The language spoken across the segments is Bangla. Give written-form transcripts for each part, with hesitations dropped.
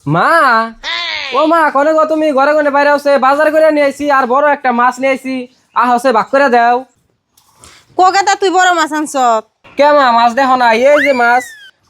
মা ও মা কনে গো তুমি ঘরে কনে বাইরে আছে বাজার করে নিয়ে আইছি আর বড় একটা মাছ নিয়ে আইছি হচ্ছে ভাগ করে দাও। কোকেটা তুই বড় মাছ আনছ? কে মা মাছ দেখো না এই যে মাছ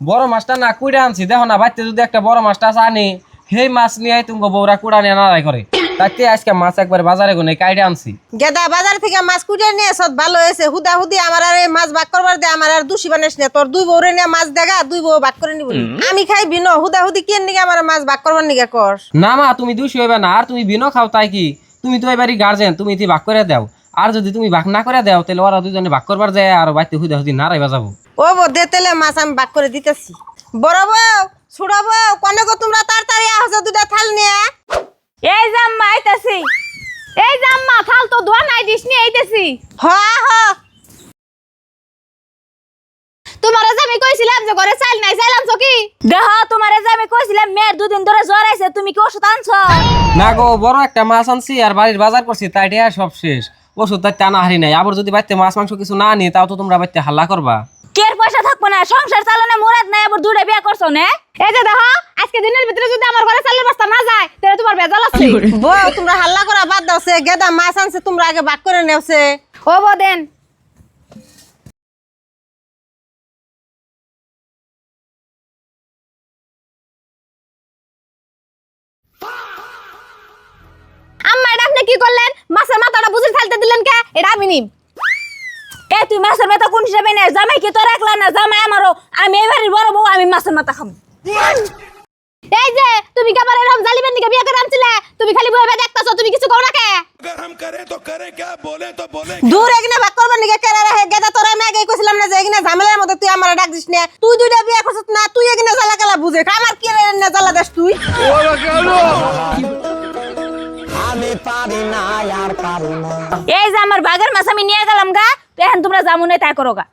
বড় মাছটা না কুড়ে আনছি দেখো না বাইতে যদি একটা বড় মাছটা আনি সেই মাছ নিয়ে তুমি বউরা কুড়া নিয়ে নাড়াই করে তাইতে আজকে মাছ একবার বাজারে গনে কাইডে আনছি। গেদা বাজার থেকে মাছ কুটে নিয়ে এসত ভালো হয়েছে। হুদা হুদি আমার আর এই মাছ ভাগ করবার দে, আমার আর দোষী বানাইস না। তোর দুই বউরে নিয়ে মাছ দেখা দুই বউ ভাগ করে নিব। আমি খাই বিনো হুদা হুদি কেন নিকে আমার মাছ ভাগ করবার নিকে কর না মা তুমি দুষি হইবে না আর তুমি বিনো খাও তাই কি তুমি তো এবারই গার্জেন তুমি ইতি ভাগ করে দাও আর যদি তুমি ভাগ না করে দাও তাহলে ওরা দুজনে ভাগ করবার যায় আর বাইতে হুদা হুদি নাড়াইবা যাবো। ও বউ দে তেলে মাছ আমি ভাগ করে দিতেছি। বড় বউ ছোট বউ কনে গো তোমরা তাড়াতাড়ি আসো দুটা থাল নিয়ে। এই জাম্মা আইতাছি, এই জাম্মা থাল তো ধোয়া নাই দিস নি আইতাছি। হ হ তোমারে যে আমি কইছিলাম যে ঘরে চাল নাই চাইলাম কি দেহ তোমারে যে আমি কইছিলাম মেয়ের দুদিন ধরে জ্বর আইছে তুমি কি ওষুধ আনছো? না গো বড় একটা মাছ আনছি আর বাড়ির বাজার করছি তাই দিয়া সব শেষ ওষুধ তাই টানা হারি নাই আবার যদি বাইতে মাছ মাংস কিছু না নি তাও তো তোমরা বাইতে হাল্লা করবা। কের পয়সা থাকবো না সংসার চালানো মুরাদ নাই আবার দুইটা বিয়া করছো না। এই যে দেখো আজকে দিনের ভিতরে যদি আমার ঘরে চালের বস্তা না যায় তাহলে তোমার বেজাল আছে। বউ তোমরা হাল্লা করা বাদ দাও সে গেদা মাছ আনছে তোমরা আগে ভাগ করে নেওছে। ও বদেন আম্মা এটা আপনি কি করলেন? মাছের মাথাটা বুঝে ফেলতে দিলেন কে? এটা আমি নিম। এ তুই মাছের মাথা কোন হিসাবে নে? জামাই কি তোর একলা না জামাই আমারও। আমি এবারের বড় বউ আমি মাছের মাথা খাবো। এই যে তুমি কাবার এরকম জালিবেন দিকে বিয়ে করে আনছিলে তুমি খালি বইবে দেখতাছো তুমি কিছু কও না কে? अगर हम करें तो करें क्या बोले तो बोले দূর এগিনা ভাগ করবার নিকে কেরে রে গেদা তোরা আমি আগে কইছিলাম না যে এগিনা ঝামেলার মধ্যে তুই আমারে ডাক দিস না। তুই দুইটা বিয়ে করছিস না তুই এগিনা জ্বালা কালা বুঝে আমার কি রে না জ্বালা দেস তুই। এই যে আমার বাগের মাছ আমি নিয়ে গেলাম গা তো এখন তোমরা জামু নাই তাই করো গা।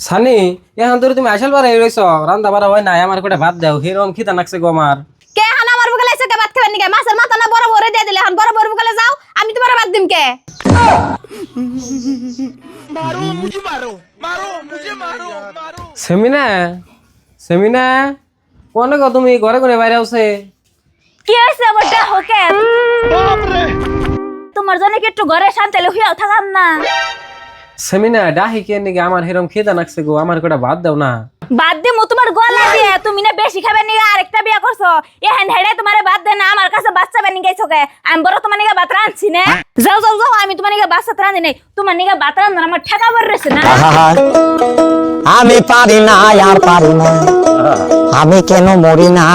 সানি এখন তোর তুমি আসল বারে রইছ রান্দা বাড়া হয় নাই আমার কোটা ভাত দাও হিরম খিদা নাকছে গো আমার। কে এখন আমার বুকালে এসে ভাত খাবেন নিকে? মাছের মাথা না বড় বড় দিয়ে দিলে এখন বড় বড় বুকালে যাও আমি তোমার ভাত দিম কে? সেমিনা সেমিনা কোনে গো তুমি ঘরে কোনে বাইরে আছে? কি হইছে বড়টা হোকে? তোমার জন্য কি একটু ঘরে শান্তিলে হইয়াও থাকাম না? সেমিনা ডাহি কে নিকে আমার হিরম খিদা নাকছে গো আমার কোটা ভাত দাও না। বাদ দিমু তোমার গলা দিয়ে তুমি না বেশি খাবে নিগা আরেকটা বিয়া করছো এখন হেডে তোমারে বাদ দে না আমার কাছে বাচ্চা বানি গাইছো কে? আমি বড় তোমার নিগা ভাত রাঁধছি না। যাও যাও যাও আমি তোমার নিগা বাচ্চা রাঁধি নাই তোমার নিগা ভাত রাঁধা আমার ঠেকা পড়ে রইছে না। আমি পারি না আর পারি না আমি কেন মরি না